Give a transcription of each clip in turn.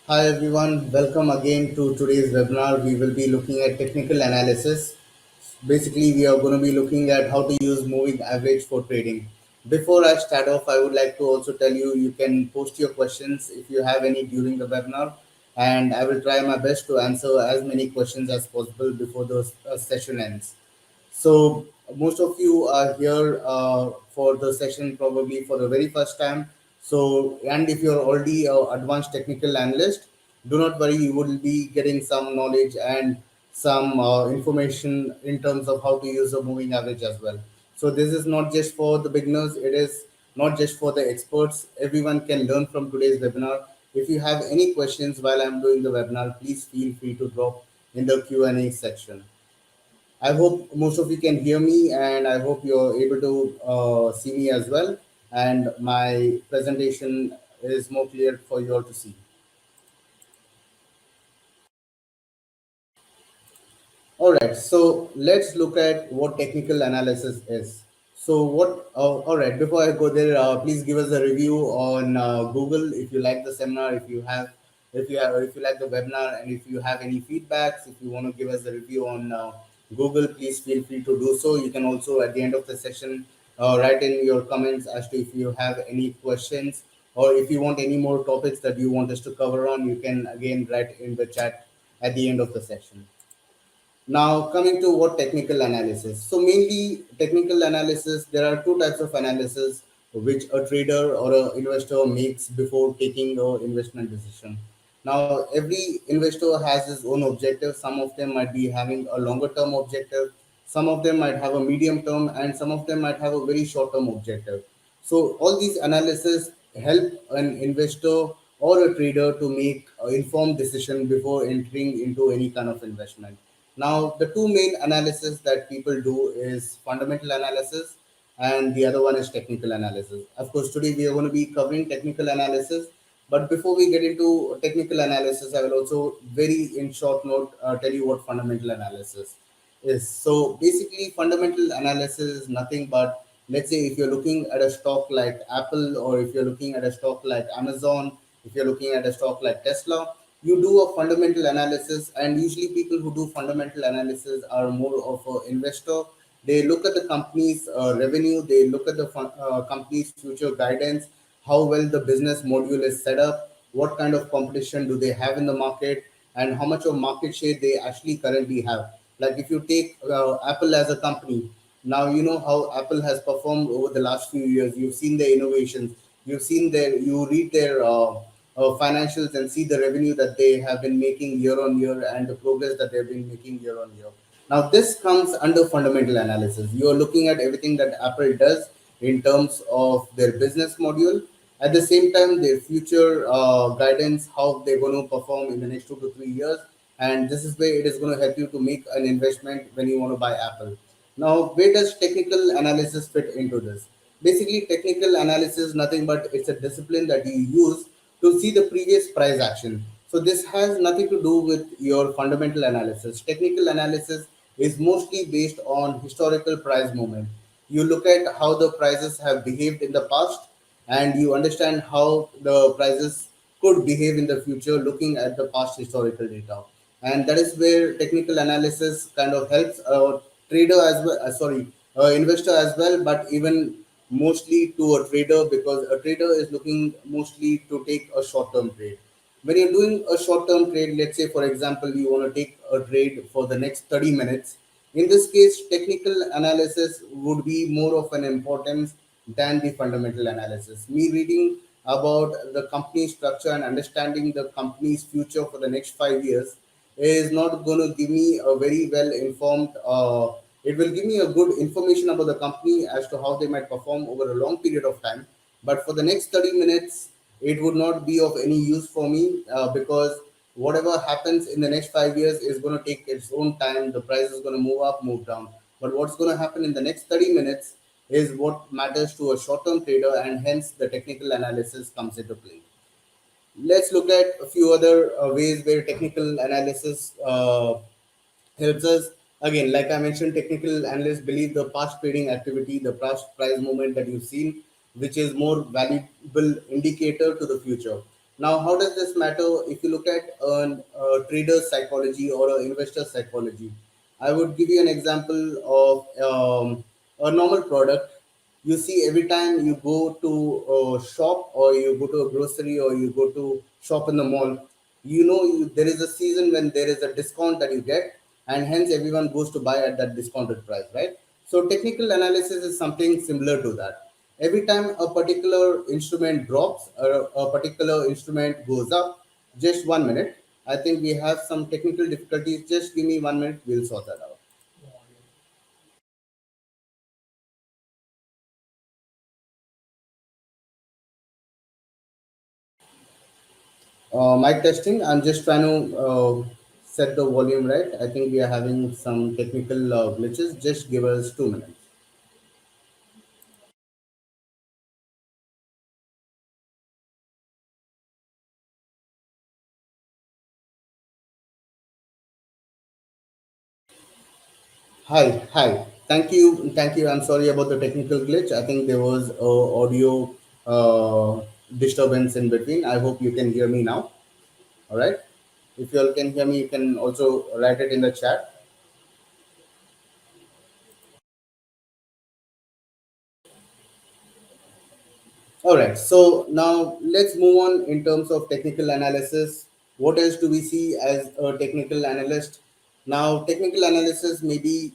Hi everyone, welcome again to today's webinar. We will be looking at technical analysis. Basically, we are going to be looking at how to use moving average for trading. Before I start off, I would like to also tell you you can post your questions if you have any during the webinar, and I will try my best to answer as many questions as possible before the session ends. So most of you are here for the session probably for the very first time. So and if you're already an advanced technical analyst, do not worry. You will be getting some knowledge and some information in terms of how to use a moving average as well. So this is not just for the beginners. It is not just for the experts. Everyone can learn from today's webinar. If you have any questions while I'm doing the webinar, please feel free to drop in the Q&A section. I hope most of you can hear me, and I hope you're able to see me as well. And my presentation is more clear for you all to see. All right, so let's look at what technical analysis is. So, all right, before I go there, please give us a review on Google if you like the seminar, if you like the webinar, and if you have any feedbacks, if you want to give us a review on Google, please feel free to do so. You can also, at the end of the session, write in your comments as to if you have any questions or if you want any more topics that you want us to cover on. You can again write in the chat at the end of the session. Now, coming to what technical analysis. So, mainly technical analysis, there are two types of analysis which a trader or an investor makes before taking an investment decision. Now, every investor has his own objective. Some of them might be having a longer term objective, some of them might have a medium term, and some of them might have a very short term objective. So, all these analysis help an investor or a trader to make an informed decision before entering into any kind of investment. Now, the two main analysis that people do is fundamental analysis and the other one is technical analysis. Of course, today we are going to be covering technical analysis. But before we get into technical analysis, I will also very in short note tell you what fundamental analysis is. So basically, fundamental analysis is nothing but, let's say, if you're looking at a stock like Apple, or if you're looking at a stock like Amazon, if you're looking at a stock like Tesla, you do a fundamental analysis. And usually people who do fundamental analysis are more of an investor. They look at the company's revenue, they look at the company's future guidance, how well the business module is set up, what kind of competition do they have in the market, and how much of market share they actually currently have. Like if you take Apple as a company, now you know how Apple has performed over the last few years. You've seen their innovations, you read their financials and see the revenue that they have been making year on year and the progress that they've been making year on year. Now, this comes under fundamental analysis. You are looking at everything that Apple does in terms of their business module. At the same time, their future guidance, how they're going to perform in the next 2 to 3 years. And this is where it is going to help you to make an investment when you want to buy Apple. Now, where does technical analysis fit into this? Basically, technical analysis nothing but it's a discipline that you use to see the previous price action. So this has nothing to do with your fundamental analysis. Technical analysis is mostly based on historical price movement. You look at how the prices have behaved in the past and you understand how the prices could behave in the future looking at the past historical data. And that is where technical analysis kind of helps a trader as well, investor as well, but even mostly to a trader, because a trader is looking mostly to take a short term trade. When you're doing a short term trade, let's say for example, you want to take a trade for the next 30 minutes. In this case, technical analysis would be more of an importance than the fundamental analysis. Me reading about the company structure and understanding the company's future for the next 5 years is not going to give me a very well informed. It will give me a good information about the company as to how they might perform over a long period of time. But for the next 30 minutes, it would not be of any use for me because whatever happens in the next 5 years is going to take its own time. The price is going to move up, move down. But what's going to happen in the next 30 minutes is what matters to a short term trader, and hence the technical analysis comes into play. Let's look at a few other ways where technical analysis helps us. Again, like I mentioned, technical analysts believe the past trading activity, the past price movement that you've seen, which is more valuable indicator to the future. Now, how does this matter? If you look at a trader's psychology or an investor psychology, I would give you an example of a normal product. You see, every time you go to a shop or you go to a grocery or you go to shop in the mall, there is a season when there is a discount that you get, and hence everyone goes to buy at that discounted price, right? So technical analysis is something similar to that. Every time a particular instrument drops or a particular instrument goes up, just 1 minute. I think we have some technical difficulties. Just give me 1 minute, we'll sort that out. Mic testing. I'm just trying to set the volume right. I think we are having some technical glitches. Just give us 2 minutes. Hi. Thank you. I'm sorry about the technical glitch. I think there was audio disturbance in between. I hope you can hear me now. All right. If you all can hear me, you can also write it in the chat. All right. So now let's move on in terms of technical analysis. What else do we see as a technical analyst? Now, technical analysis may be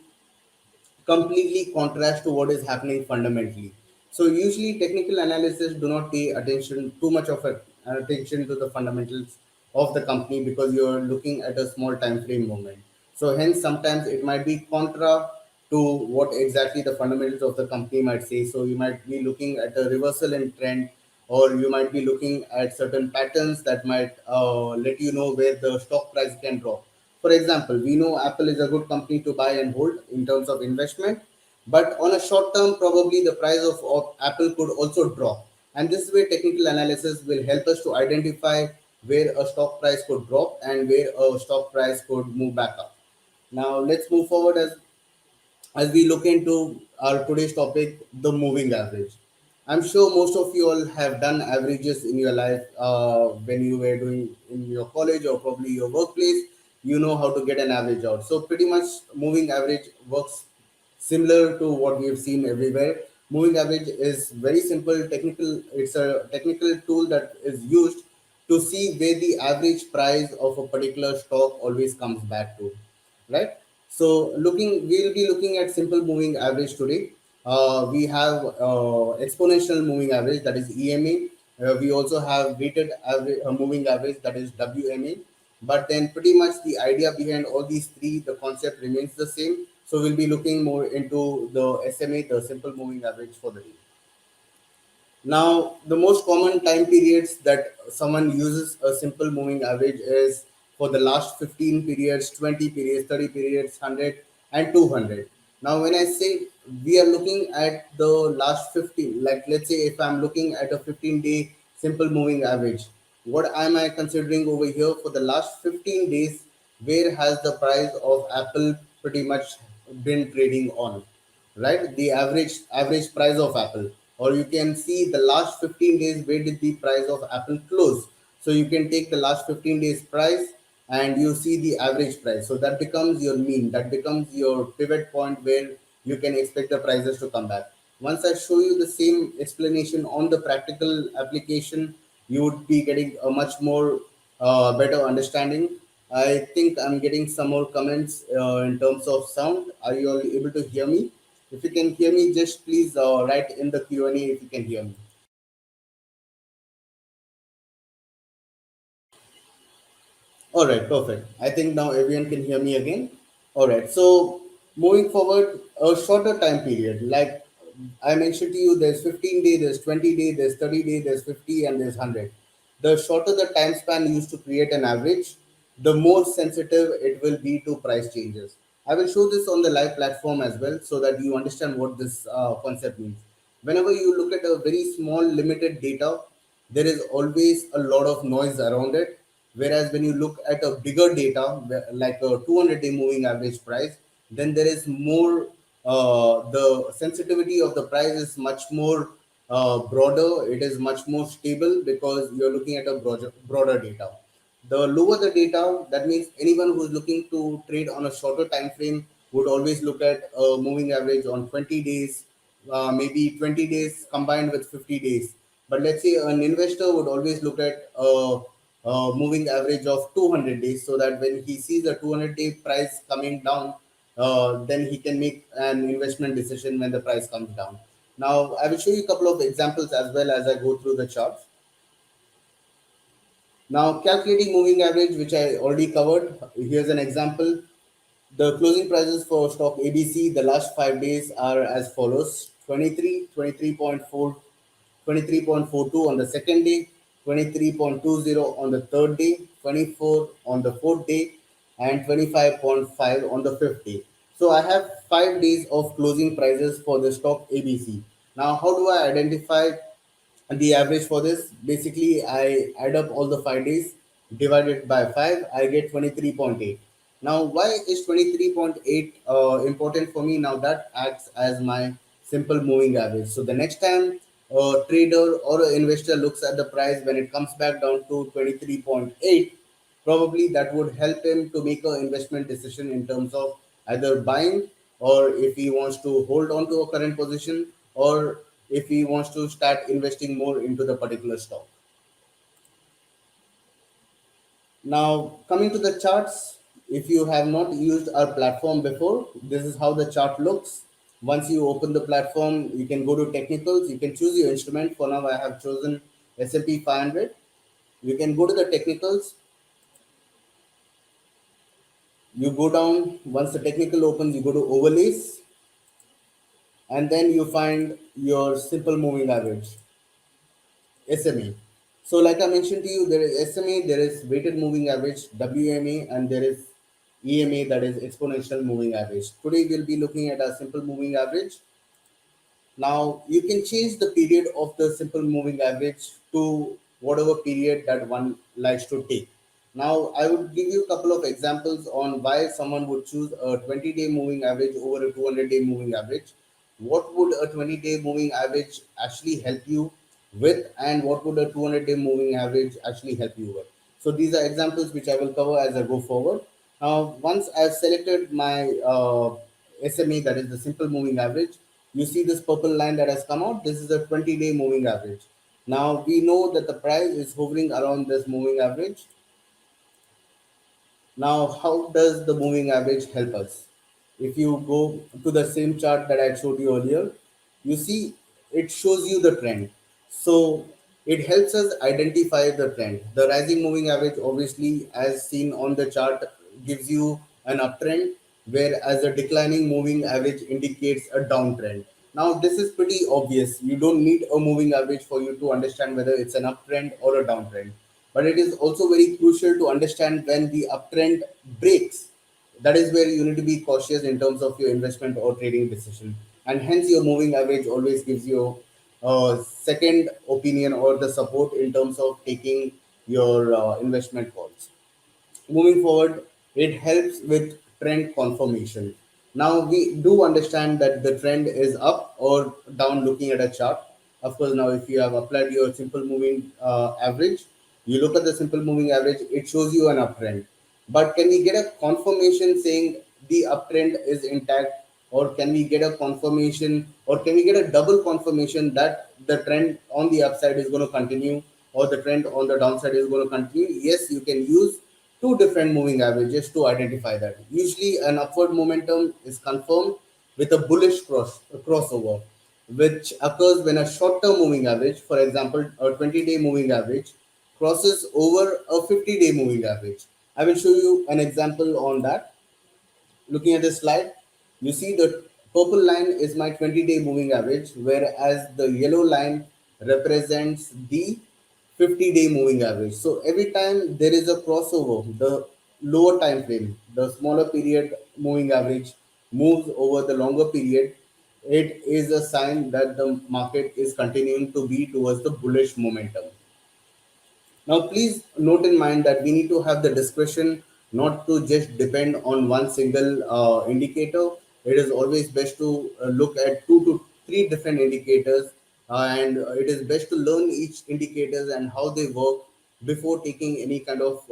completely contrast to what is happening fundamentally. So usually technical analysis do not pay attention too much of attention to the fundamentals of the company because you're looking at a small time frame moment. So hence sometimes it might be contra to what exactly the fundamentals of the company might say. So you might be looking at a reversal in trend, or you might be looking at certain patterns that might let you know where the stock price can drop. For example, we know Apple is a good company to buy and hold in terms of investment, but on a short term, probably the price of Apple could also drop. And this way, technical analysis will help us to identify where a stock price could drop and where a stock price could move back up. Now, let's move forward as we look into our today's topic, the moving average. I'm sure most of you all have done averages in your life when you were doing in your college or probably your workplace. You know how to get an average out. So pretty much moving average works similar to what we have seen everywhere. Moving average is very simple technical. It's a technical tool that is used to see where the average price of a particular stock always comes back to, right? So we'll be looking at simple moving average today. We have exponential moving average, that is EMA. We also have weighted average, moving average, that is WMA. But then pretty much the idea behind all these three, the concept remains the same. So we'll be looking more into the SMA, the simple moving average for the day. Now, the most common time periods that someone uses a simple moving average is for the last 15 periods, 20 periods, 30 periods, 100 and 200. Now, when I say we are looking at the last 15, like let's say if I'm looking at a 15-day simple moving average, what am I considering over here for the last 15 days? Where has the price of Apple pretty much been trading on? Right? The average price of Apple, or you can see the last 15 days where did the price of Apple close. So you can take the last 15 days price and you see the average price. So that becomes your mean, that becomes your pivot point where you can expect the prices to come back. Once I show you the same explanation on the practical application, you would be getting a much more better understanding. I think I'm getting some more comments in terms of sound. Are you all able to hear me? If you can hear me, just please write in the Q&A if you can hear me. All right, perfect. I think now everyone can hear me again. All right. So moving forward, a shorter time period, like I mentioned to you, there's 15 day, there's 20 day, there's 30 day, there's 50, and there's 100. The shorter the time span used to create an average, the more sensitive it will be to price changes. I will show this on the live platform as well so that you understand what this concept means. Whenever you look at a very small limited data, there is always a lot of noise around it. Whereas when you look at a bigger data, like a 200-day moving average price, then there is more, the sensitivity of the price is much more broader, it is much more stable because you're looking at a broader data. The lower the data, that means anyone who's looking to trade on a shorter time frame would always look at a moving average on 20 days, maybe 20 days combined with 50 days. But let's say an investor would always look at a moving average of 200 days, so that when he sees a 200-day price coming down, then he can make an investment decision when the price comes down. Now, I will show you a couple of examples as well as I go through the charts. Now, calculating moving average, which I already covered, here's an example. The closing prices for stock ABC the last 5 days are as follows: 23, 23.4, 23.42 on the second day, 23.20 on the third day, 24 on the fourth day, and 25.5 on the fifth day. So I have 5 days of closing prices for the stock ABC. Now, how do I identify the average for this? Basically, I add up all the 5 days, divided by 5, I get 23.8. Now, why is 23.8 important for me? Now, that acts as my simple moving average. So, the next time a trader or an investor looks at the price when it comes back down to 23.8, probably that would help him to make an investment decision in terms of either buying, or if he wants to hold on to a current position, or if he wants to start investing more into the particular stock. Now, coming to the charts, if you have not used our platform before, this is how the chart looks. Once you open the platform, you can go to technicals, you can choose your instrument. For now, I have chosen S&P 500. You can go to the technicals, you go down. Once the technical opens, you go to overlays, and then you find your simple moving average, SMA. So, like I mentioned to you, there is SMA, there is weighted moving average, WMA, and there is EMA, that is exponential moving average. Today, we'll be looking at a simple moving average. Now, you can change the period of the simple moving average to whatever period that one likes to take. Now, I would give you a couple of examples on why someone would choose a 20-day moving average over a 200-day moving average. What would a 20-day moving average actually help you with, and what would a 200-day moving average actually help you with? So, these are examples which I will cover as I go forward. Now, once I've selected my SMA, that is the simple moving average, you see this purple line that has come out. This is a 20-day moving average. Now we know that the price is hovering around this moving average. Now, how does the moving average help us? If you go to the same chart that I showed you earlier, you see it shows you the trend. So it helps us identify the trend. The rising moving average, obviously, as seen on the chart, gives you an uptrend, whereas a declining moving average indicates a downtrend. Now, this is pretty obvious. You don't need a moving average for you to understand whether it's an uptrend or a downtrend. But it is also very crucial to understand when the uptrend breaks. That is where you need to be cautious in terms of your investment or trading decision. And hence, your moving average always gives you a second opinion or the support in terms of taking your investment calls. Moving forward, it helps with trend confirmation. Now we do understand that the trend is up or down looking at a chart. Of course, now if you have applied your simple moving average, you look at the simple moving average, it shows you an uptrend. But can we get a confirmation saying the uptrend is intact, or can we get a confirmation, or can we get a double confirmation that the trend on the upside is going to continue, or the trend on the downside is going to continue? Yes, you can use two different moving averages to identify that. Usually, an upward momentum is confirmed with a bullish crossover, which occurs when a short-term moving average, for example, a 20-day moving average, crosses over a 50-day moving average. I will show you an example on that. Looking at this slide, you see the purple line is my 20-day moving average, whereas the yellow line represents the 50-day moving average. So every time there is a crossover, the lower time frame, the smaller period moving average moves over the longer period, it is a sign that the market is continuing to be towards the bullish momentum. Now, please note in mind that we need to have the discretion not to just depend on one single indicator. It is always best to look at two to three different indicators and it is best to learn each indicators and how they work before taking any kind of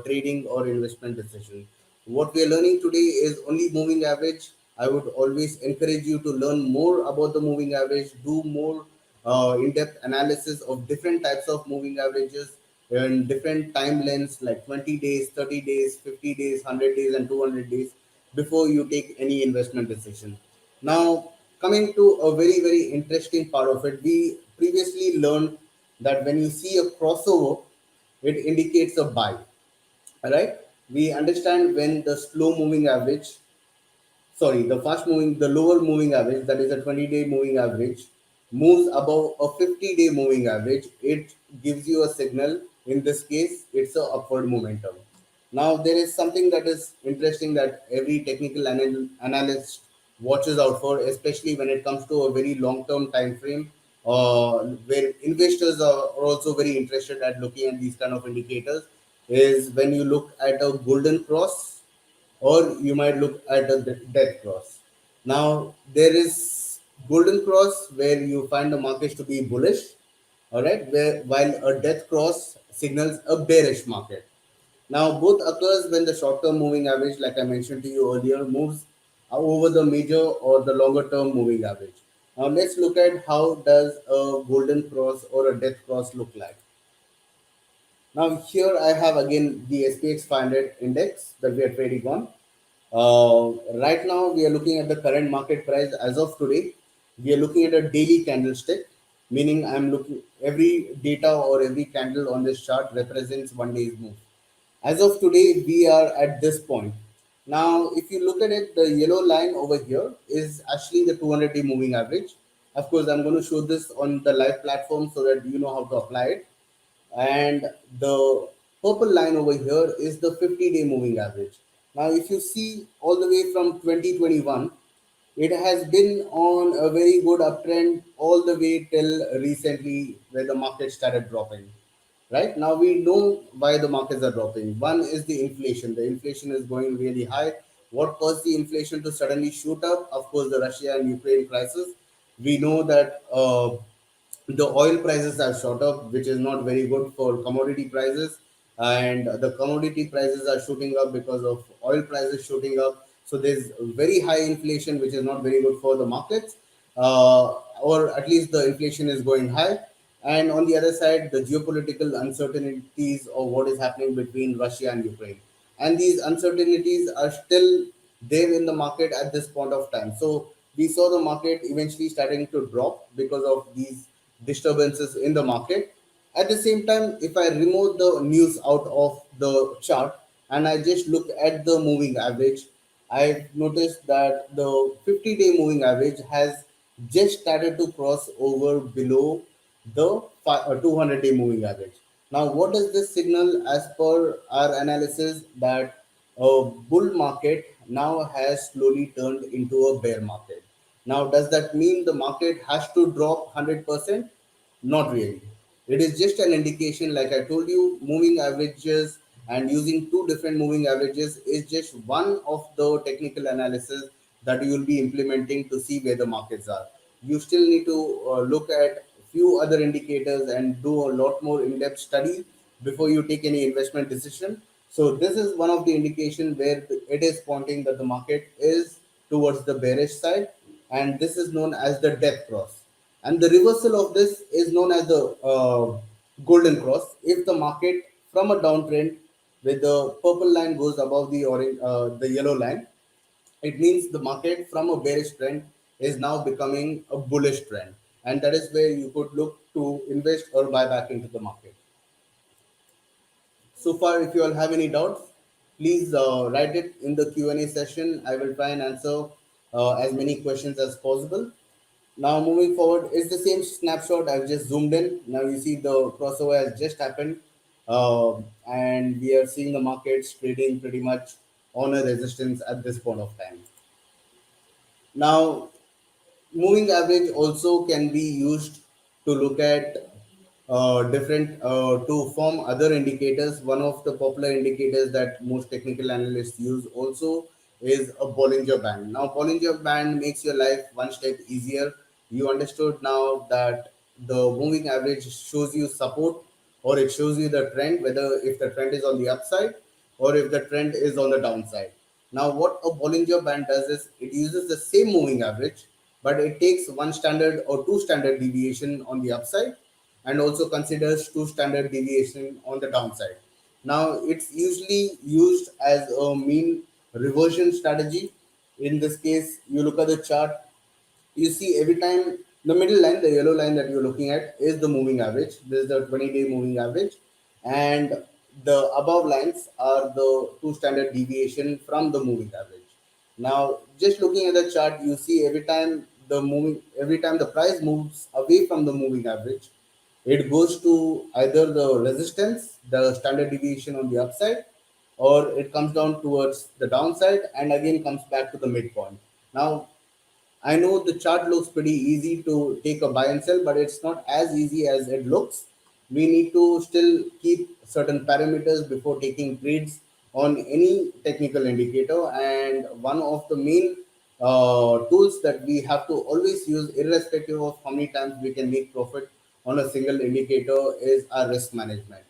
trading or investment decision. What we are learning today is only moving average. I would always encourage you to learn more about the moving average, do more in-depth analysis of different types of moving averages in different time lengths like 20 days, 30 days, 50 days, 100 days, and 200 days before you take any investment decision. Now, coming to a very, very interesting part of it, we previously learned that when you see a crossover, it indicates a buy. All right. We understand when the slow moving average, sorry, the fast moving, the lower moving average, that is a 20-day moving average, moves above a 50-day moving average, it gives you a signal. In this case, it's a upward momentum. Now, there is something that is interesting that every technical analyst watches out for, especially when it comes to a very long-term time frame, where investors are also very interested at looking at these kind of indicators, is when you look at a golden cross, or you might look at a death cross. Now, there is golden cross where you find the markets to be bullish, all right, where while a death cross signals a bearish market. Now, both occurs when the short-term moving average, like I mentioned to you earlier, moves over the major or the longer-term moving average. Now, let's look at how does a golden cross or a death cross look like. Now here I have again the SPX 500 index that we are trading on. Right now we are looking at the current market price as of today. We are looking at a daily candlestick, meaning I'm looking every data or every candle on this chart represents one day's move. As of today, we are at this point. Now, if you look at it, the yellow line over here is actually the 200-day moving average. Of course, I'm going to show this on the live platform so that you know how to apply it. And the purple line over here is the 50-day moving average. Now, if you see all the way from 2021, it has been on a very good uptrend all the way till recently where the market started dropping. Right now, we know why the markets are dropping. One is the inflation. The inflation is going really high. What caused the inflation to suddenly shoot up? Of course, the Russia and Ukraine crisis. We know that the oil prices have shot up, which is not very good for commodity prices. And the commodity prices are shooting up because of oil prices shooting up. So there's very high inflation, which is not very good for the markets, or at least the inflation is going high. And on the other side, the geopolitical uncertainties of what is happening between Russia and Ukraine. And these uncertainties are still there in the market at this point of time. So we saw the market eventually starting to drop because of these disturbances in the market. At the same time, if I remove the news out of the chart and I just look at the moving average, I've noticed that the 50-day moving average has just started to cross over below the 200-day moving average. Now, what does this signal as per our analysis? That a bull market now has slowly turned into a bear market. Now, does that mean the market has to drop 100%? Not really. It is just an indication, like I told you, moving averages and using two different moving averages is just one of the technical analysis that you will be implementing to see where the markets are. You still need to look at few other indicators and do a lot more in-depth study before you take any investment decision. So this is one of the indication where it is pointing that the market is towards the bearish side, and this is known as the death cross. And the reversal of this is known as the golden cross. If the market from a downtrend with the purple line goes above the orange, the yellow line, it means the market from a bearish trend is now becoming a bullish trend, and that is where you could look to invest or buy back into the market. So far, if you all have any doubts, please write it in the Q&A session. I will try and answer as many questions as possible. Now moving forward, it's the same snapshot. I've just zoomed in. Now you see the crossover has just happened, and we are seeing the markets trading pretty much on a resistance at this point of time. Now, moving average also can be used to look at different to form other indicators. One of the popular indicators that most technical analysts use also is a Bollinger Band. Now, Bollinger Band makes your life one step easier. You understood now that the moving average shows you support, or it shows you the trend, whether if the trend is on the upside or if the trend is on the downside. Now, what a Bollinger Band does is it uses the same moving average, but it takes one standard or two standard deviation on the upside and also considers two standard deviation on the downside. Now, it's usually used as a mean reversion strategy. In this case, you look at the chart, you see every time the middle line, the yellow line that you're looking at, is the moving average. This is the 20-day moving average, and the above lines are the two standard deviation from the moving average. Now, just looking at the chart, you see every time the price moves away from the moving average, it goes to either the resistance, the standard deviation on the upside, or it comes down towards the downside and again comes back to the midpoint. Now, I know the chart looks pretty easy to take a buy and sell, but it's not as easy as it looks. We need to still keep certain parameters before taking trades on any technical indicator. And one of the main tools that we have to always use, irrespective of how many times we can make profit on a single indicator, is our risk management.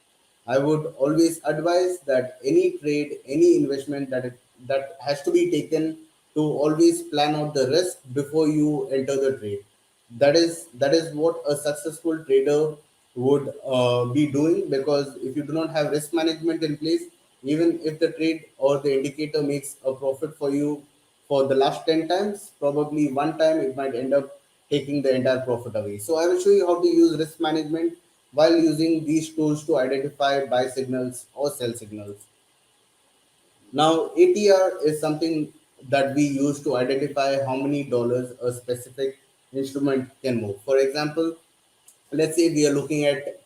I would always advise that any trade, any investment that has to be taken, to always plan out the risk before you enter the trade. That is what a successful trader would be doing, because if you do not have risk management in place, even if the trade or the indicator makes a profit for you for the last 10 times, probably one time it might end up taking the entire profit away. So I will show you how to use risk management while using these tools to identify buy signals or sell signals. Now, ATR is something that we use to identify how many dollars a specific instrument can move. For example, let's say we are looking at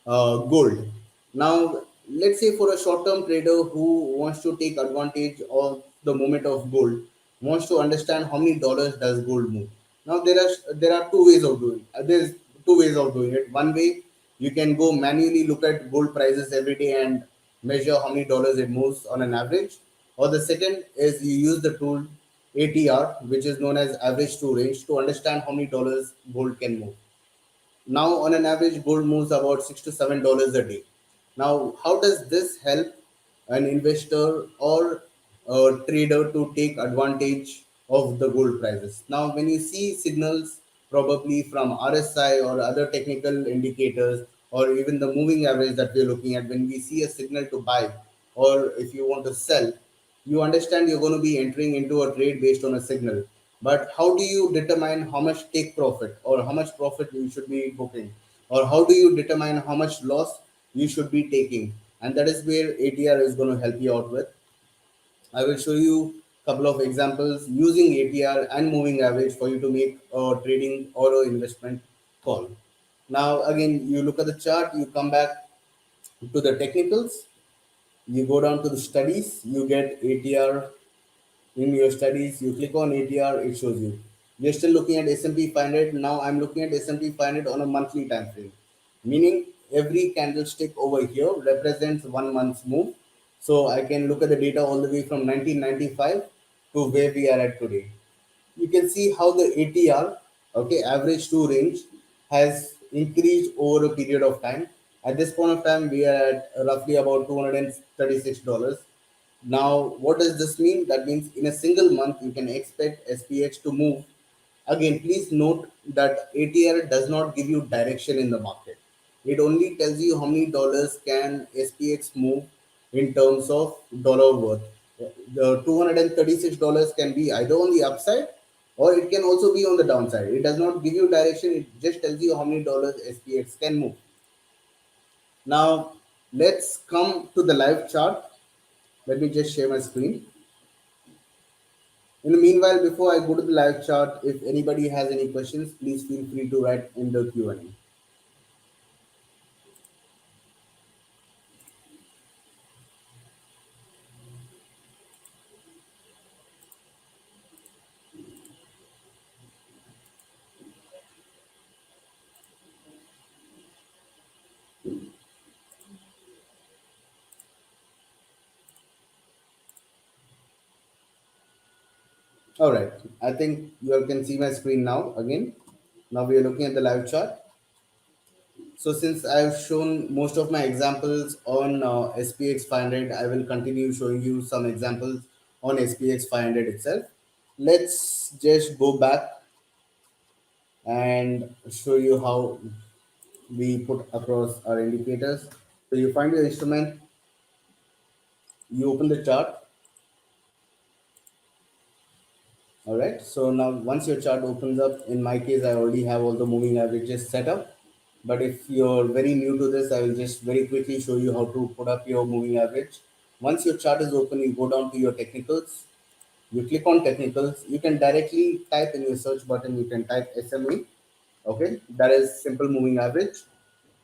gold. Now, let's say for a short-term trader who wants to take advantage of the moment of gold, wants to understand how many dollars does gold move. Now, there are two ways of doing. There's two ways of doing it. One way, you can go manually look at gold prices every day and measure how many dollars it moves on an average. Or the second is you use the tool ATR, which is known as average to range, to understand how many dollars gold can move. Now, on an average, gold moves about $6 to $7 a day. Now, how does this help an investor or a trader to take advantage of the gold prices? Now, when you see signals, probably from RSI or other technical indicators, or even the moving average that we're looking at, when we see a signal to buy, or if you want to sell, you understand you're going to be entering into a trade based on a signal. But how do you determine how much take profit, or how much profit you should be booking, or how do you determine how much loss you should be taking? And that is where ATR is going to help you out with. I will show you a couple of examples using ATR and moving average for you to make a trading or a investment call. Now, again, you look at the chart, you come back to the technicals, you go down to the studies, you get ATR. In your studies, you click on ATR, it shows you. We're still looking at S&P 500. Now I'm looking at S&P 500 on a monthly time frame, meaning every candlestick over here represents 1 month's move. So I can look at the data all the way from 1995 to where we are at today. You can see how the ATR, okay, average to range, has increased over a period of time. At this point of time, we are at roughly about $236. Now, what does this mean? That means in a single month, you can expect SPH to move. Again, please note that ATR does not give you direction in the market. It only tells you how many dollars can SPX move in terms of dollar worth. The $236 can be either on the upside or it can also be on the downside. It does not give you direction, it just tells you how many dollars SPX can move. Now, let's come to the live chart. Let me just share my screen. In the meanwhile, before I go to the live chart, if anybody has any questions, please feel free to write in the Q&A. All right. I think you all can see my screen now again. Now we are looking at the live chart. So since I've shown most of my examples on SPX 500, I will continue showing you some examples on SPX 500 itself. Let's just go back and show you how we put across our indicators. So you find your instrument, you open the chart. All right. So now once your chart opens up, in my case, I already have all the moving averages set up. But if you're very new to this, I will just very quickly show you how to put up your moving average. Once your chart is open, you go down to your technicals. You click on technicals. You can directly type in your search button. You can type SMA. Okay, that is simple moving average.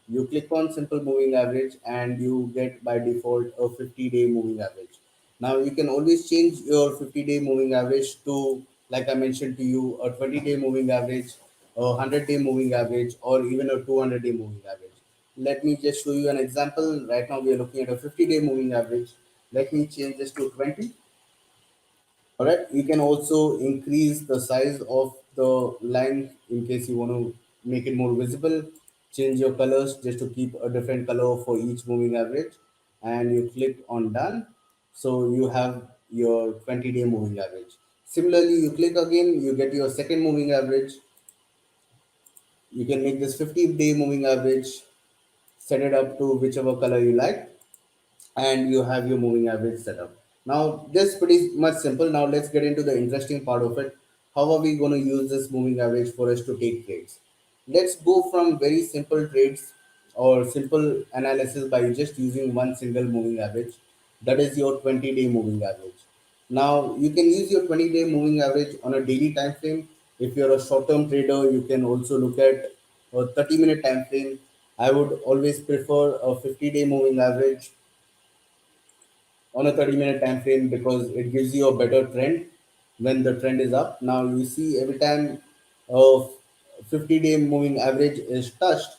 You click on simple moving average and you get by default a 50-day moving average. Now you can always change your 50-day moving average to, like I mentioned to you, a 20-day moving average, a 100-day moving average, or even a 200-day moving average. Let me just show you an example. Right now we are looking at a 50-day moving average. Let me change this to 20. All right, you can also increase the size of the line in case you want to make it more visible. Change your colors just to keep a different color for each moving average, and you click on done. So you have your 20-day moving average. Similarly, you click again, you get your second moving average. You can make this 50-day moving average, set it up to whichever color you like, and you have your moving average set up. Now, this is pretty much simple. Now, let's get into the interesting part of it. How are we going to use this moving average for us to take trades? Let's go from very simple trades or simple analysis by just using one single moving average. That is your 20-day moving average. Now, you can use your 20-day moving average on a daily time frame. If you're a short-term trader, you can also look at a 30-minute time frame. I would always prefer a 50-day moving average on a 30-minute time frame because it gives you a better trend when the trend is up. Now you see every time a 50-day moving average is touched,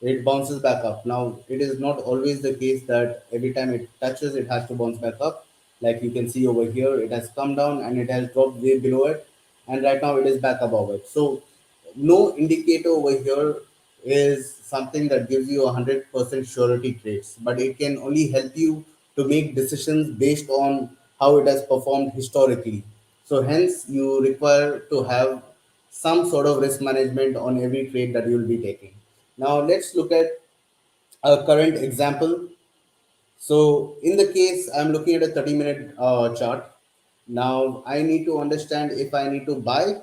it bounces back up. Now it is not always the case that every time it touches, it has to bounce back up. Like you can see over here, it has come down and it has dropped way below it, and right now it is back above it. So no indicator over here is something that gives you 100% surety trades, but it can only help you to make decisions based on how it has performed historically. So hence you require to have some sort of risk management on every trade that you will be taking. Now let's look at a current example. So in the case, I'm looking at a 30-minute chart. Now I need to understand if I need to buy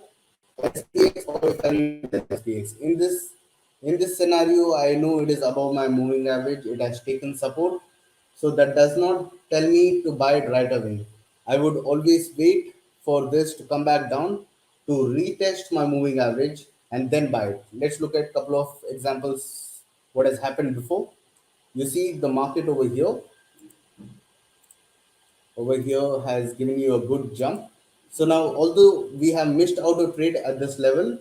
SPX or if I need to sell SPX. In this scenario, I know it is above my moving average. It has taken support, so that does not tell me to buy it right away. I would always wait for this to come back down to retest my moving average and then buy it. Let's look at a couple of examples. What has happened before? You see the market over here has given you a good jump. So now, although we have missed out a trade at this level,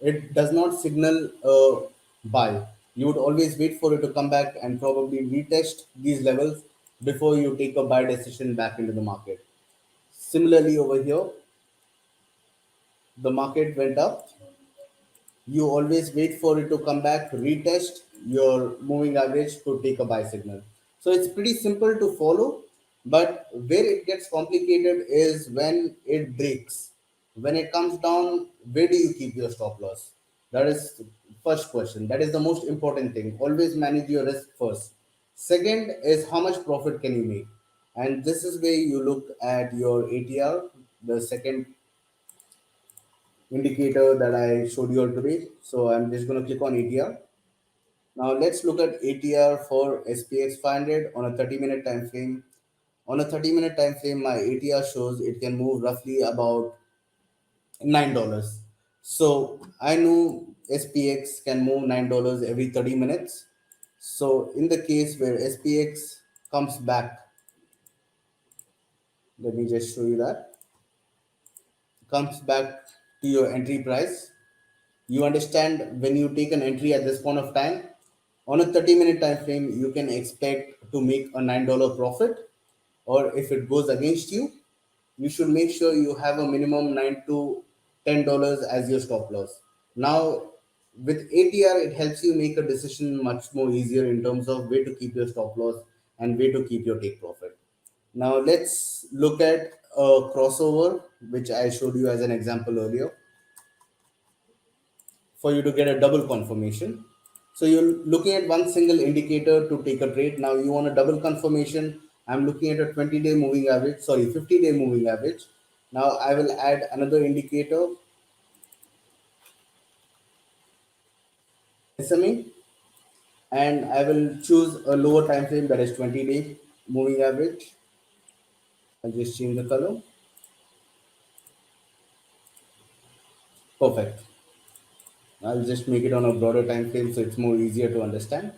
it does not signal a buy. You would always wait for it to come back and probably retest these levels before you take a buy decision back into the market. Similarly, over here, the market went up. You always wait for it to come back, retest your moving average to take a buy signal. So it's pretty simple to follow, but where it gets complicated is when it breaks. When it comes down, where do you keep your stop loss? That is first question. That is the most important thing. Always manage your risk first. Second is how much profit can you make? And this is where you look at your ATR, the second indicator that I showed you all today. So I'm just going to click on ATR. Now let's look at ATR for SPX 500 on a 30-minute time frame. On a 30-minute time frame, my ATR shows it can move roughly about $9. So I know SPX can move $9 every 30 minutes. So in the case where SPX comes back, let me just show you that, comes back to your entry price. You understand when you take an entry at this point of time, on a 30-minute time frame, you can expect to make a $9 profit. Or if it goes against you, you should make sure you have a minimum $9 to $10 as your stop loss. Now, With ATR, it helps you make a decision much more easier in terms of where to keep your stop loss and where to keep your take profit. Now let's look at a crossover, which I showed you as an example earlier, for you to get a double confirmation. So you're looking at one single indicator to take a trade. Now you want a double confirmation. I'm looking at a 20-day moving average, sorry, 50-day moving average. Now I will add another indicator, SMA, and I will choose a lower time frame, that is 20-day moving average. I'll just change the color. Perfect. I'll just make it on a broader time frame so it's more easier to understand.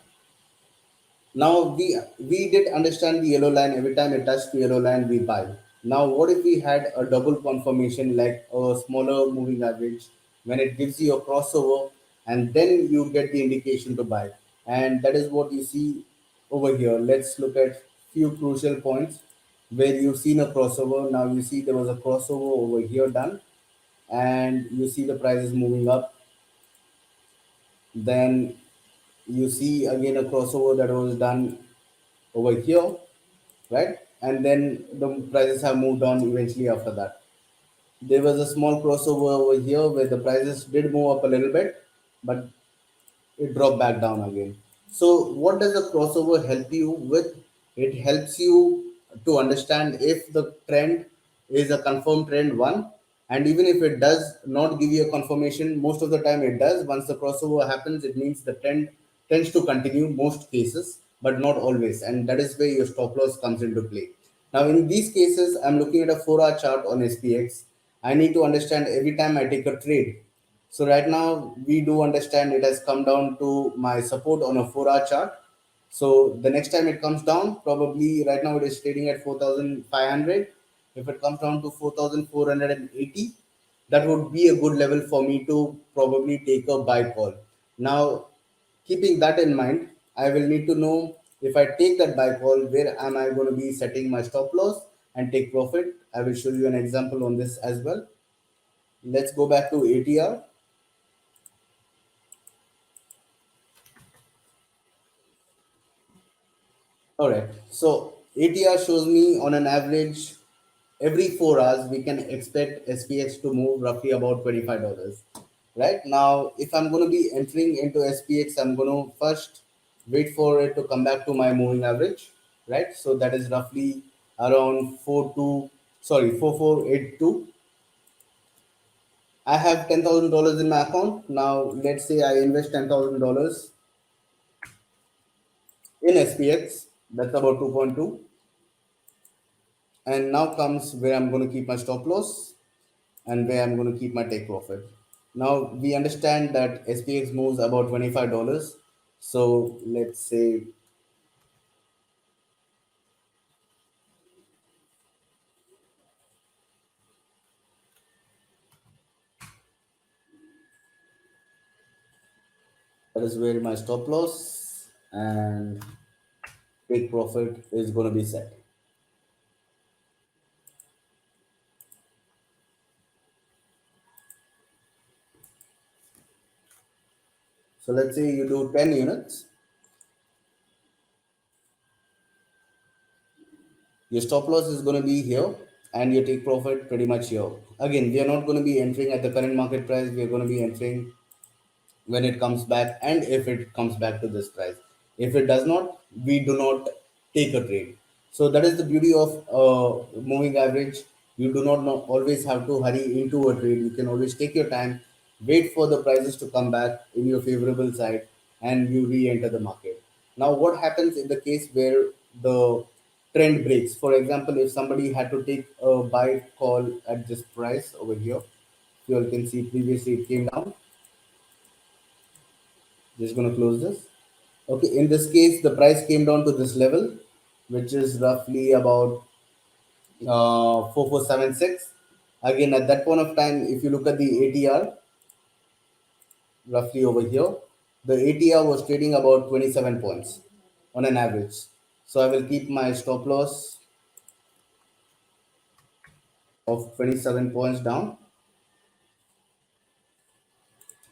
Now we did understand the yellow line. Every time it touched the yellow line, we buy. Now what if we had a double confirmation like a smaller moving average when it gives you a crossover and then you get the indication to buy? And that is what you see over here. Let's look at few crucial points where you've seen a crossover. Now you see there was a crossover over here done, and you see the price is moving up. Then you see again a crossover that was done over here, right? And then the prices have moved on eventually after that. There was a small crossover over here where the prices did move up a little bit, but it dropped back down again. So, what does the crossover help you with? It helps you to understand if the trend is a confirmed trend one, and even if it does not give you a confirmation, most of the time it does. Once the crossover happens, it means the trend tends to continue most cases, but not always, and that is where your stop loss comes into play. Now, in these cases, I'm looking at a 4-hour chart on SPX. I need to understand every time I take a trade. So right now we do understand it has come down to my support on a 4-hour chart. So the next time it comes down, probably right now it is trading at 4,500. If it comes down to 4,480, that would be a good level for me to probably take a buy call. Now, keeping that in mind, I will need to know if I take that buy call, where am I going to be setting my stop loss and take profit. I will show you an example on this as well. Let's go back to ATR. All right. So ATR shows me on an average every 4 hours we can expect SPX to move roughly about $25. Right now, if I'm going to be entering into SPX, I'm going to first wait for it to come back to my moving average. Right. So that is roughly around 4482. I have $10,000 in my account. Now let's say I invest $10,000 in SPX. That's about 2.2. And now comes where I'm going to keep my stop loss and where I'm going to keep my take profit. Now we understand that SPX moves about $25. So let's say that is where my stop loss and take profit is going to be set. So let's say you do 10 units, your stop loss is going to be here and your take profit pretty much here. Again, we are not going to be entering at the current market price, we are going to be entering when it comes back and if it comes back to this price. If it does not, we do not take a trade. So that is the beauty of moving average. You do not know, always have to hurry into a trade. You can always take your time, wait for the prices to come back in your favorable side, and you re-enter the market. Now, what happens in the case where the trend breaks? For example, if somebody had to take a buy call at this price over here, you all can see previously it came down. Just going to close this. Okay, in this case, the price came down to this level, which is roughly about 4476. Again, at that point of time, if you look at the ATR, roughly over here, the ATR was trading about 27 points on an average. So I will keep my stop loss of 27 points down,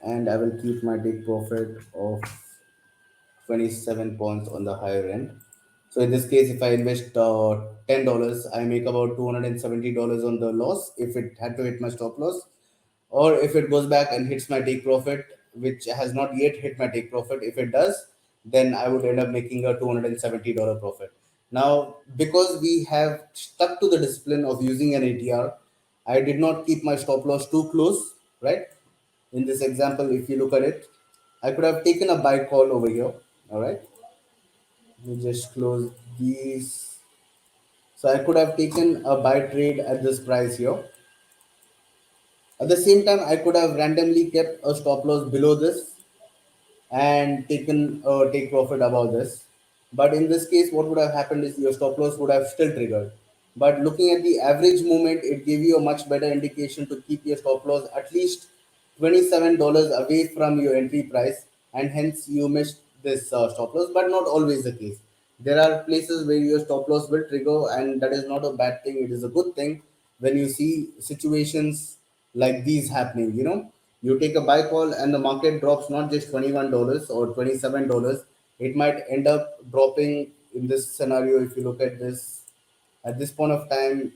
and I will keep my take profit of 27 points on the higher end. So in this case, if I invest $10, I make about $270 on the loss if it had to hit my stop loss, or if it goes back and hits my take profit, which has not yet hit my take profit. If it does, then I would end up making a $270 profit. Now, because we have stuck to the discipline of using an ATR, I did not keep my stop loss too close, right? In this example, if you look at it, I could have taken a buy call over here. All right, let me just close these. So I could have taken a buy trade at this price here. At the same time, I could have randomly kept a stop loss below this and taken a take profit above this. But in this case, what would have happened is your stop loss would have still triggered. But looking at the average movement, it gave you a much better indication to keep your stop loss at least $27 away from your entry price, and hence you missed this stop loss. But not always the case. There are places where your stop loss will trigger, and that is not a bad thing. It is a good thing when you see situations like these happening. You take a buy call and the market drops not just $21 or $27. It might end up dropping in this scenario. If you look at this, at this point of time,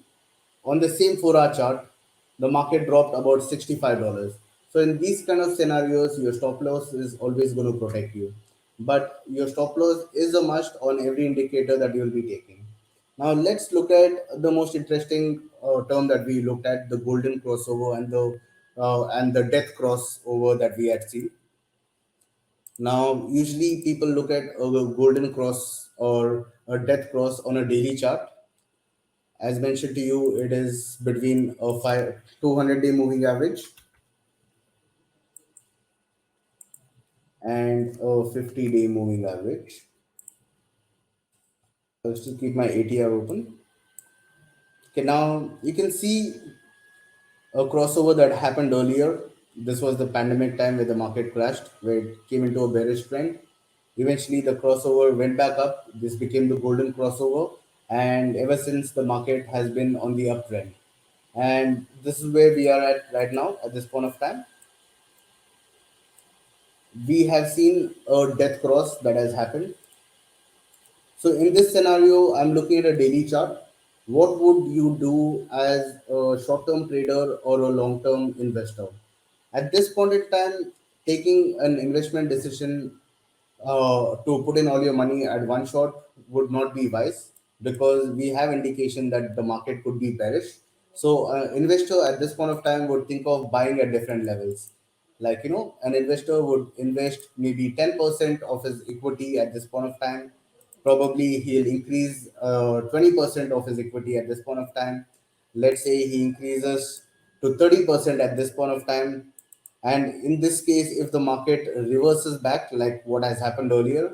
on the same 4-hour chart, the market dropped about $65. So in these kind of scenarios, your stop loss is always going to protect you. But your stop loss is a must on every indicator that you will be taking. Now let's look at the most interesting term that we looked at, the golden crossover and the death crossover that we had seen. Now usually people look at a golden cross or a death cross on a daily chart. As mentioned to you, it is between a 200-day moving average and a 50-day moving average. I'll still keep my ATR open. Okay, now you can see a crossover that happened earlier. This was the pandemic time where the market crashed, where it came into a bearish trend. Eventually, the crossover went back up. This became the golden crossover, and ever since, the market has been on the uptrend. And this is where we are at right now at this point of time. We have seen a death cross that has happened. So in this scenario, I'm looking at a daily chart. What would you do as a short-term trader or a long-term investor? At this point in time, taking an investment decision to put in all your money at one shot would not be wise, because we have indication that the market could be bearish. So investor at this point of time would think of buying at different levels. Like, an investor would invest maybe 10% of his equity at this point of time. Probably he'll increase 20% of his equity at this point of time. Let's say he increases to 30% at this point of time. And in this case, if the market reverses back, like what has happened earlier,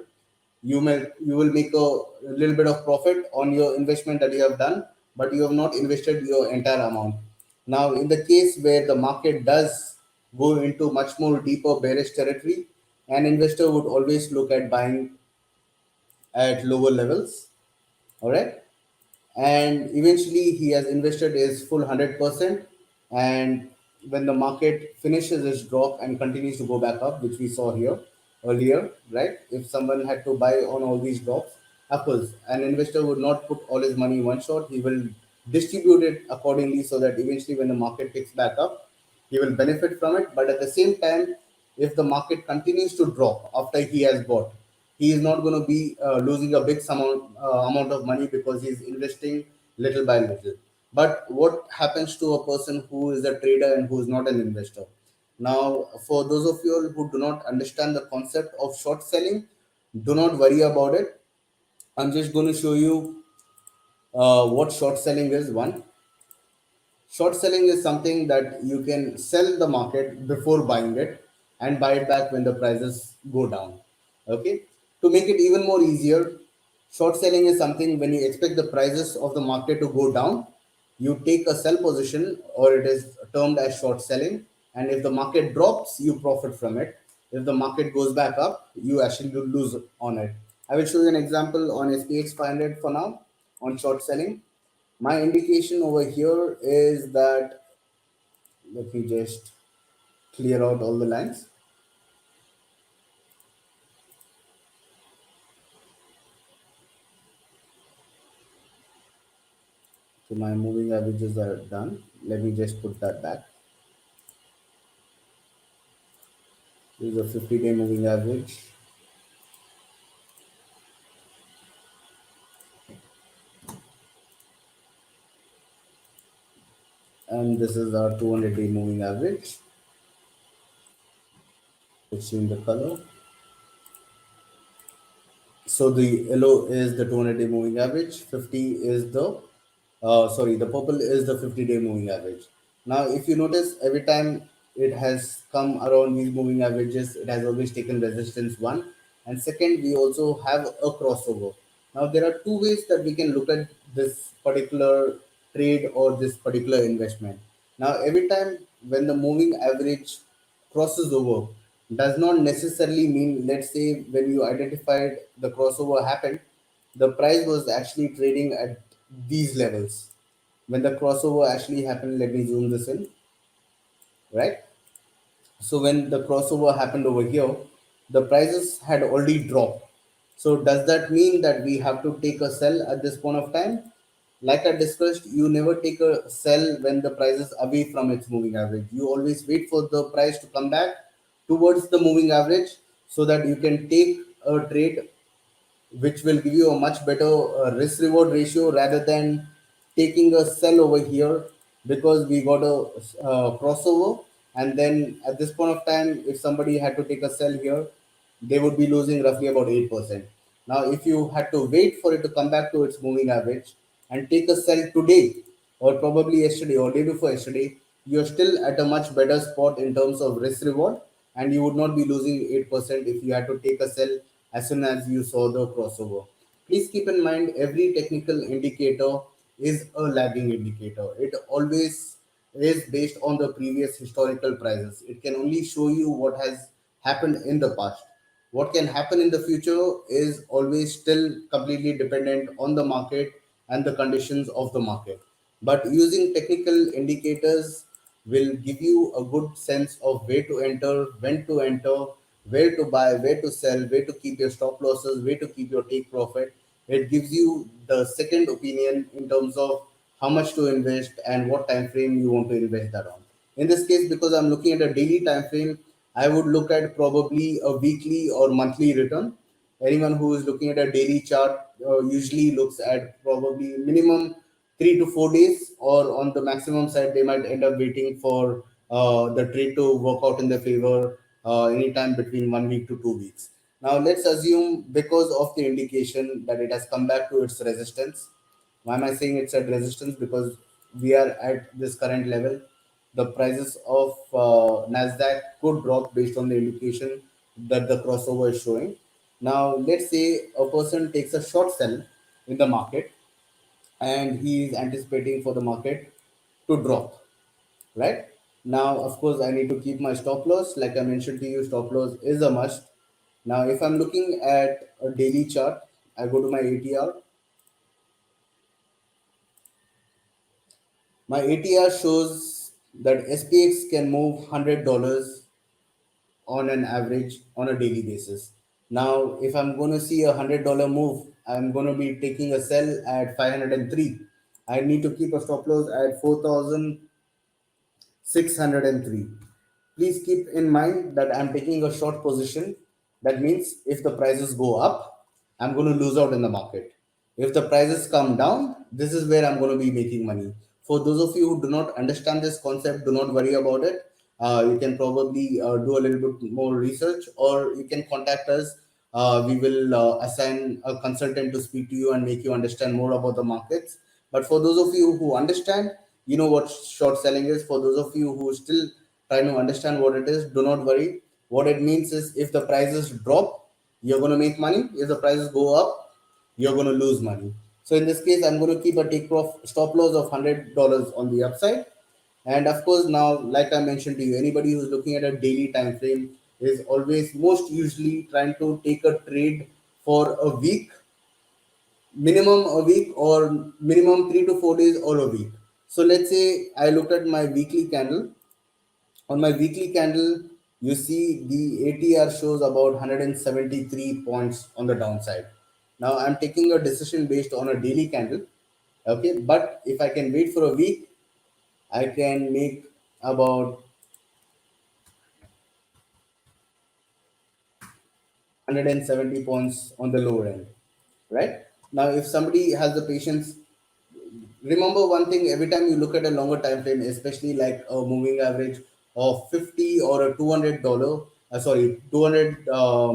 you will make a little bit of profit on your investment that you have done, but you have not invested your entire amount. Now, in the case where the market does go into much more deeper bearish territory, an investor would always look at buying at lower levels. All right, and eventually he has invested his full 100%. And when the market finishes its drop and continues to go back up, which we saw here earlier, right, if someone had to buy on all these drops, of course an investor would not put all his money in one shot. He will distribute it accordingly, so that eventually when the market picks back up, he will benefit from it. But at the same time, if the market continues to drop after he has bought, he is not going to be losing a big amount of money, because he is investing little by little. But what happens to a person who is a trader and who is not an investor? Now, for those of you all who do not understand the concept of short selling, do not worry about it. I'm just going to show you what short selling is. One, short selling is something that you can sell the market before buying it and buy it back when the prices go down. Okay. To make it even more easier, short selling is something when you expect the prices of the market to go down, you take a sell position, or it is termed as short selling. And if the market drops, you profit from it. If the market goes back up, you actually lose on it. I will show you an example on SPX 500 for now on short selling. My indication over here is that, let me just clear out all the lines. So my moving averages are done. Let me just put that back. This is a 50-day moving average, and this is our 200-day moving average. Let's change the color. So the yellow is the 200-day moving average, 50 is the purple is the 50-day moving average. Now, if you notice, every time it has come around these moving averages, it has always taken resistance one. And second, we also have a crossover. Now, there are two ways that we can look at this particular trade or this particular investment. Now, every time when the moving average crosses over does not necessarily mean, let's say, when you identified the crossover happened, the price was actually trading at these levels. When the crossover actually happened, let me zoom this in, right? So when the crossover happened over here, the prices had already dropped. So does that mean that we have to take a sell at this point of time? Like I discussed, you never take a sell when the price is away from its moving average. You always wait for the price to come back towards the moving average so that you can take a trade which will give you a much better risk reward ratio rather than taking a sell over here because we got a crossover, and then at this point of time if somebody had to take a sell here they would be losing roughly about 8%. Now if you had to wait for it to come back to its moving average and take a sell today or probably yesterday or day before yesterday, you're still at a much better spot in terms of risk reward, and you would not be losing 8% if you had to take a sell as soon as you saw the crossover. Please keep in mind every technical indicator is a lagging indicator. It always is based on the previous historical prices. It can only show you what has happened in the past. What can happen in the future is always still completely dependent on the market and the conditions of the market. But using technical indicators will give you a good sense of where to enter, when to enter, where to buy, where to sell, where to keep your stop losses, where to keep your take profit. It gives you the second opinion in terms of how much to invest and what time frame you want to invest that on. In this case, because I'm looking at a daily time frame, I would look at probably a weekly or monthly return. Anyone who is looking at a daily chart usually looks at probably minimum 3 to 4 days, or on the maximum side, they might end up waiting for the trade to work out in their favor anytime between 1 week to 2 weeks. Now, let's assume because of the indication that it has come back to its resistance. Why am I saying it's at resistance? Because we are at this current level. The prices of Nasdaq could drop based on the indication that the crossover is showing. Now, let's say a person takes a short sell in the market and he is anticipating for the market to drop, right? Now, of course, I need to keep my stop loss. Like I mentioned to you, stop loss is a must. Now, if I'm looking at a daily chart, I go to my ATR. My ATR shows that SPX can move $100 on an average on a daily basis. Now, if I'm going to see $100 move, I'm going to be taking a sell at 503. I need to keep a stop loss at 4,603. Please keep in mind that I'm taking a short position. That means if the prices go up, I'm going to lose out in the market. If the prices come down, this is where I'm going to be making money. For those of you who do not understand this concept, do not worry about it. You can probably do a little bit more research, or you can contact us. We will assign a consultant to speak to you and make you understand more about the markets. But for those of you who understand, you know what short selling is. For those of you who still trying to understand what it is, do not worry. What it means is if the prices drop, you're going to make money. If the prices go up, you're going to lose money. So in this case, I'm going to keep a take profit stop loss of $100 on the upside. And of course, now, like I mentioned to you, anybody who's looking at a daily time frame is always most usually trying to take a trade for a week, minimum a week, or minimum 3 to 4 days or a week. So let's say I looked at my weekly candle. On my weekly candle, you see the ATR shows about 173 points on the downside. Now I'm taking a decision based on a daily candle. Okay, but if I can wait for a week, I can make about 170 points on the lower end, right? Now, if somebody has the patience, remember one thing: every time you look at a longer time frame, especially like a moving average of 50 or a $200, 200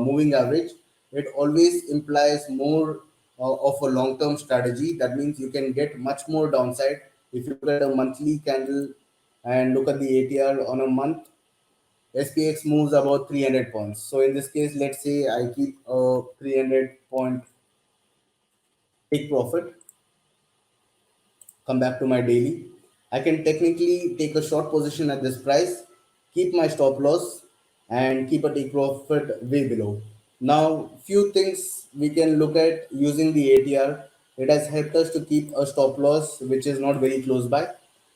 moving average, it always implies more of a long term strategy. That means you can get much more downside if you look at a monthly candle and look at the ATR on a month. SPX moves about 300 points. So in this case, let's say I keep a 300 point take profit, come back to my daily. I can technically take a short position at this price, keep my stop loss, and keep a take profit way below. Now, few things we can look at using the ATR. It has helped us to keep a stop loss which is not very close by.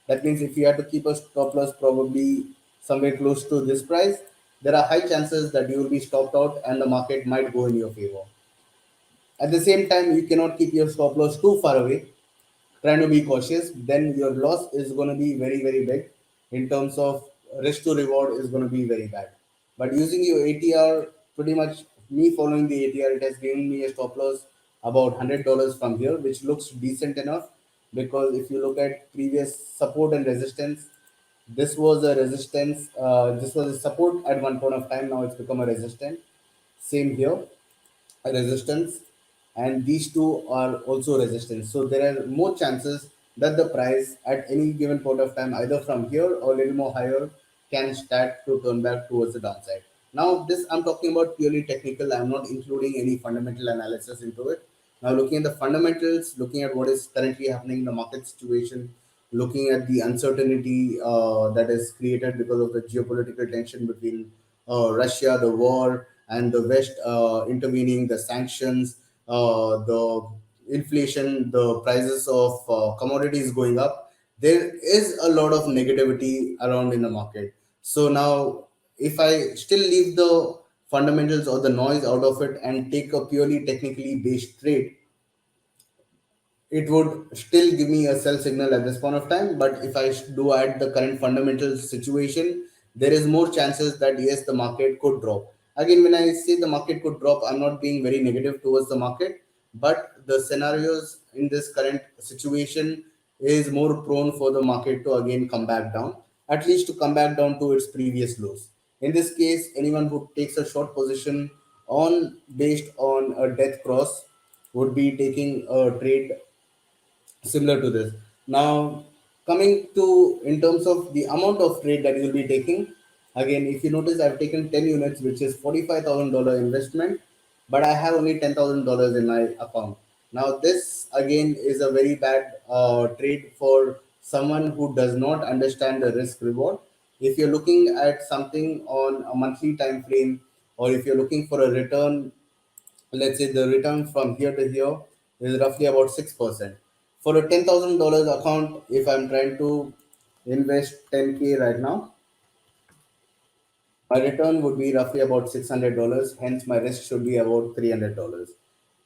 That means if you have to keep a stop loss probably somewhere close to this price, there are high chances that you will be stopped out and the market might go in your favor. At the same time, you cannot keep your stop loss too far away, trying to be cautious, then your loss is going to be very, very big in terms of risk to reward is going to be very bad. But using your ATR, pretty much me following the ATR, it has given me a stop loss about $100 from here, which looks decent enough because if you look at previous support and resistance, this was a support at one point of time, now it's become a resistance. Same here, a resistance, and these two are also resistance. So there are more chances that the price at any given point of time, either from here or a little more higher, can start to turn back towards the downside. Now, this I'm talking about purely technical. I'm not including any fundamental analysis into it. Now, looking at the fundamentals, looking at what is currently happening in the market situation, looking at the uncertainty that is created because of the geopolitical tension between Russia, the war, and the West intervening, the sanctions, the inflation, the prices of commodities going up. There is a lot of negativity around in the market. So now, if I still leave the fundamentals or the noise out of it and take a purely technically based trade, it would still give me a sell signal at this point of time. But if I do add the current fundamental situation, there is more chances that yes, the market could drop. Again, when I say the market could drop, I'm not being very negative towards the market, but the scenarios in this current situation is more prone for the market to again come back down, at least to come back down to its previous lows. In this case, anyone who takes a short position on based on a death cross would be taking a trade similar to this. Now, coming to in terms of the amount of trade that you will be taking, again, if you notice, I've taken 10 units, which is $45,000 investment, but I have only $10,000 in my account. Now, this again is a very bad trade for someone who does not understand the risk reward. If you're looking at something on a monthly time frame, or if you're looking for a return, let's say the return from here to here is roughly about 6%. For a $10,000 account, if I'm trying to invest 10K right now, my return would be roughly about $600. Hence, my risk should be about $300.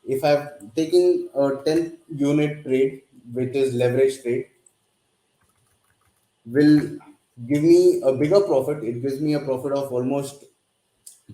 If I'm taking a 10 unit trade, which is leverage trade, will give me a bigger profit. It gives me a profit of almost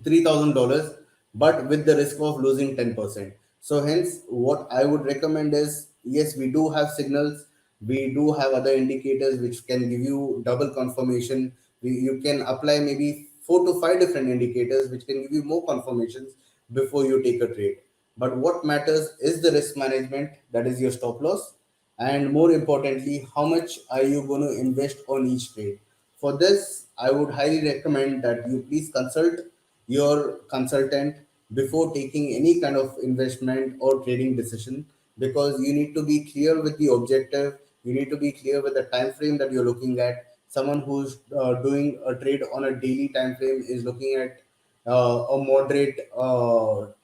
$3,000, but with the risk of losing 10%. So, hence, what I would recommend is yes, we do have signals, we do have other indicators which can give you double confirmation. You can apply maybe 4 to 5 different indicators which can give you more confirmations before you take a trade. But what matters is the risk management, that is your stop loss, and more importantly, how much are you going to invest on each trade. For this, I would highly recommend that you please consult your consultant before taking any kind of investment or trading decision, because you need to be clear with the objective, you need to be clear with the time frame that you're looking at. Someone who's doing a trade on a daily time frame is looking at a moderate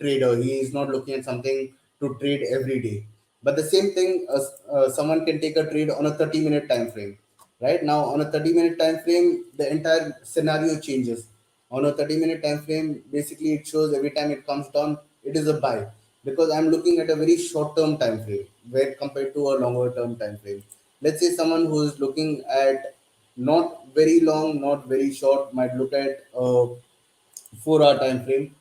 trader. He is not looking at something to trade every day. But the same thing, someone can take a trade on a 30-minute time frame. Right now, on a 30-minute time frame, the entire scenario changes. On a 30-minute time frame, basically it shows every time it comes down, it is a buy, because I'm looking at a very short-term time frame. where compared to a longer term time frame. Let's say someone who is looking at not very long, not very short, might look at a 4 hour time frame.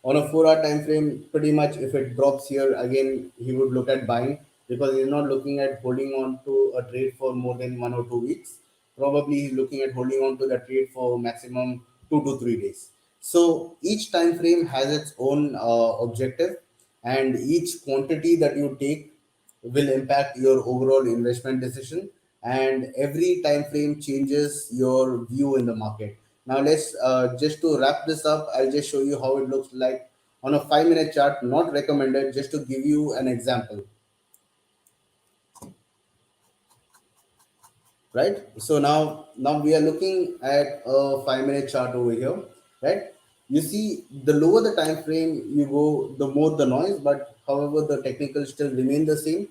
On a 4 hour time frame, pretty much if it drops here again, he would look at buying because he's not looking at holding on to a trade for more than 1 or 2 weeks. Probably he's looking at holding on to the trade for maximum 2 to 3 days. So each time frame has its own objective, and each quantity that you take will impact your overall investment decision, and every time frame changes your view in the market. Now let's just to wrap this up, I'll just show you how it looks like on a 5 minute chart, not recommended, just to give you an example, right? So now we are looking at a 5 minute chart over here, right? You see, the lower the time frame you go, the more the noise, but however the technicals still remain the same.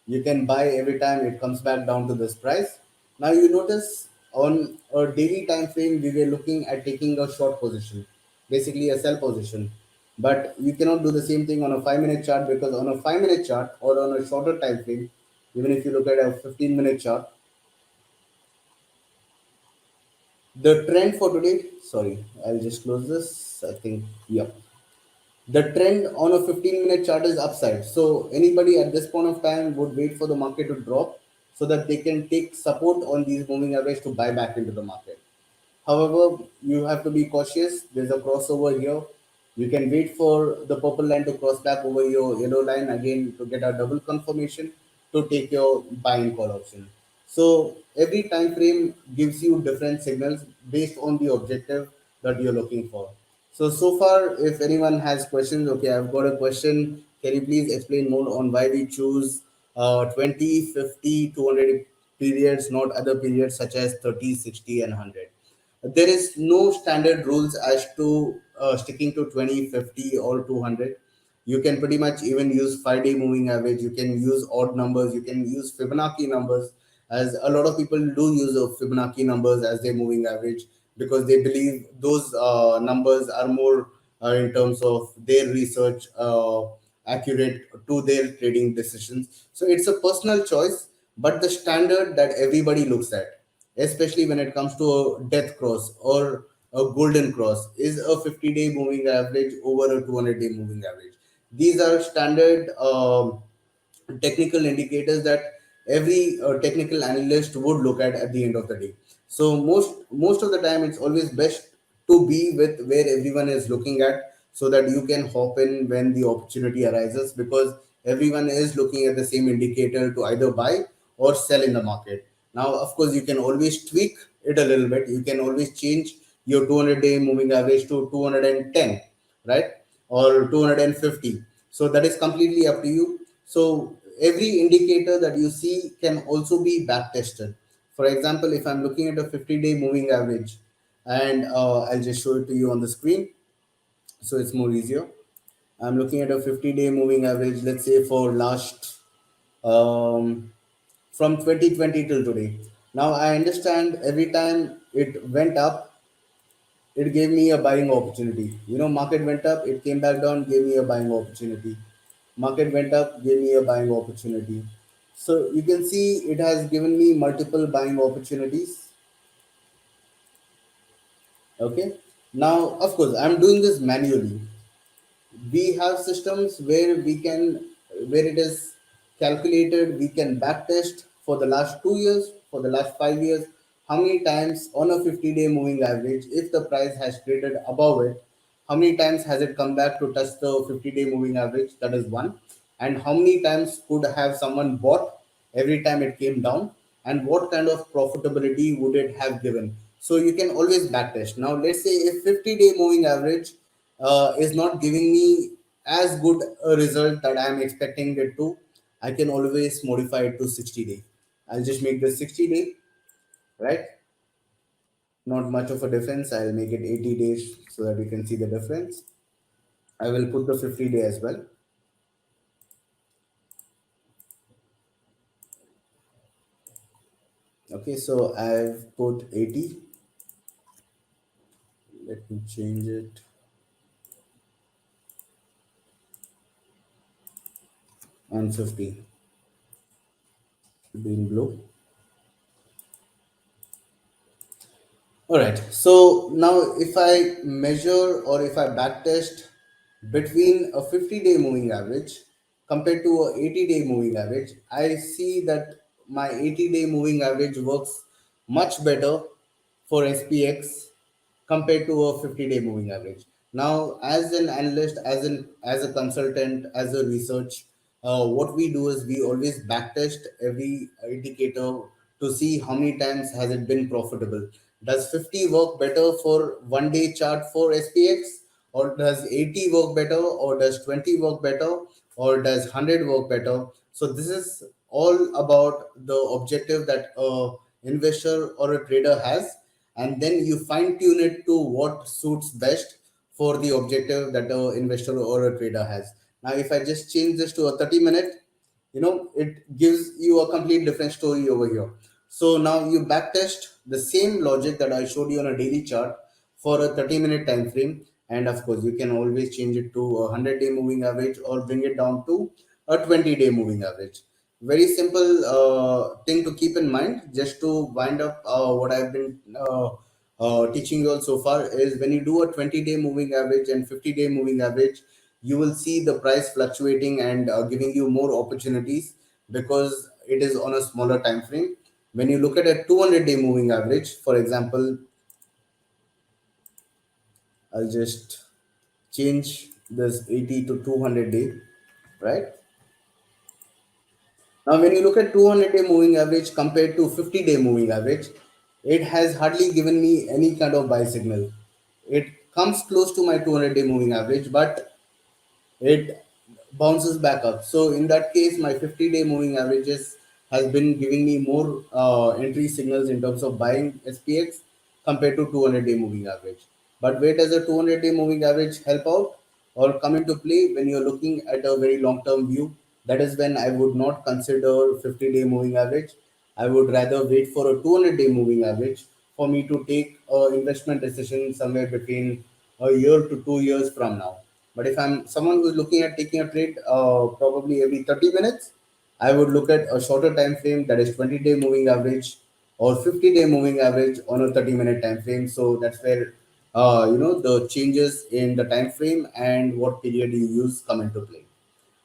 You can buy every time it comes back down to this price. Now you notice on a daily time frame we were looking at taking a short position, basically a sell position. But you cannot do the same thing on a 5 minute chart, because on a 5 minute chart or on a shorter time frame, even if you look at a 15-minute chart, the trend for today, sorry, I'll just close this, I think. Yeah, the trend on a 15-minute chart is upside. So anybody at this point of time would wait for the market to drop so that they can take support on these moving average to buy back into the market. However, you have to be cautious. There's a crossover here. You can wait for the purple line to cross back over your yellow line again to get a double confirmation to take your buying call option. So every time frame gives you different signals based on the objective that you're looking for. So far, if anyone has questions, okay, I've got a question. Can you please explain more on why we choose 20, 50, 200 periods, not other periods such as 30, 60, and 100? There is no standard rules as to sticking to 20, 50, or 200. You can pretty much even use 5 day moving average. You can use odd numbers. You can use Fibonacci numbers, as a lot of people do use Fibonacci numbers as their moving average, because they believe those numbers are more in terms of their research accurate to their trading decisions. So it's a personal choice, but the standard that everybody looks at, especially when it comes to a death cross or a golden cross, is a 50-day moving average over a 200-day moving average. These are standard technical indicators that every technical analyst would look at the end of the day. So most of the time, it's always best to be with where everyone is looking at, so that you can hop in when the opportunity arises, because everyone is looking at the same indicator to either buy or sell in the market. Now, of course, you can always tweak it a little bit. You can always change your 200-day moving average to 210, right? Or 250. So that is completely up to you. So every indicator that you see can also be back tested. For example, if I'm looking at a 50-day moving average, and I'll just show it to you on the screen so it's more easier. I'm looking at a 50-day moving average, let's say for last from 2020 till today. Now I understand every time it went up, it gave me a buying opportunity. Market went up, it came back down, gave me a buying opportunity. Market went up, gave me a buying opportunity. So you can see it has given me multiple buying opportunities. Okay. Now, of course, I'm doing this manually. We have systems where it is calculated. We can backtest for the last 2 years, for the last 5 years, how many times on a 50-day moving average, if the price has traded above it, how many times has it come back to touch the 50-day moving average? That is one. And how many times could have someone bought every time it came down, and what kind of profitability would it have given? So you can always backtest. Now let's say if 50-day moving average is not giving me as good a result that I am expecting it to, I can always modify it to 60-day. I'll just make this 60-day, right? Not much of a difference. I'll make it 80 days so that you can see the difference. I will put the 50-day as well. Okay, so I've put 80. Let me change it. and 50 being blue. All right. So now if I measure or if I backtest between a 50-day moving average compared to a 80-day moving average, I see that my 80-day moving average works much better for SPX compared to a 50-day moving average. Now, as an analyst, as a consultant, as a research, what we do is we always backtest every indicator to see how many times has it been profitable. Does 50 work better for 1 day chart for SPX, or does 80 work better, or does 20 work better, or does 100 work better? So this is all about the objective that a investor or a trader has, and then you fine tune it to what suits best for the objective that a investor or a trader has. Now if I just change this to a 30-minute, it gives you a complete different story over here. So now you backtest the same logic that I showed you on a daily chart for a 30-minute time frame, and of course you can always change it to a 100-day moving average or bring it down to a 20-day moving average. Very simple thing to keep in mind. Just to wind up what I've been teaching you all so far is, when you do a 20-day moving average and 50-day moving average, you will see the price fluctuating and giving you more opportunities because it is on a smaller time frame. When you look at a 200-day moving average, for example, I'll just change this 80 to 200-day, right? Now, when you look at 200-day moving average compared to 50-day moving average, it has hardly given me any kind of buy signal. It comes close to my 200-day moving average, but it bounces back up. So in that case, my 50-day moving averages has been giving me more entry signals in terms of buying SPX compared to 200-day moving average. But where does a 200-day moving average help out or come into play when you're looking at a very long-term view? That is when I would not consider 50-day moving average. I would rather wait for a 200-day moving average for me to take a investment decision somewhere between a year to 2 years from now. But if I'm someone who's looking at taking a trade probably every 30 minutes, I would look at a shorter time frame, that is 20-day moving average or 50-day moving average on a 30-minute time frame. So that's where the changes in the time frame and what period you use come into play.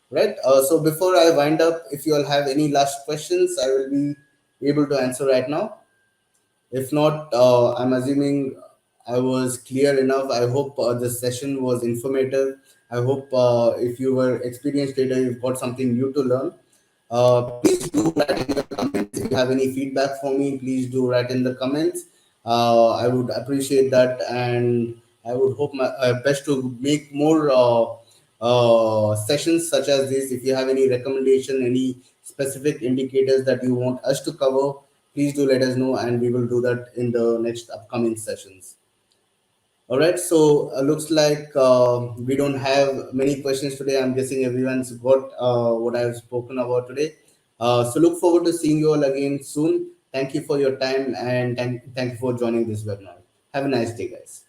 Right. So before I wind up, if you all have any last questions, I will be able to answer right now. If not, I'm assuming I was clear enough. I hope this session was informative. I hope if you were experienced trader, you've got something new to learn. Please do write in the comments. If you have any feedback for me, please do write in the comments. I would appreciate that, and I would hope my best to make more sessions such as this. If you have any recommendation, any specific indicators that you want us to cover, please do let us know, and we will do that in the next upcoming sessions. All right, so looks like we don't have many questions today. I'm guessing everyone's got what I've spoken about today. So look forward to seeing you all again soon. Thank you for your time, and thank you for joining this webinar. Have a nice day, guys.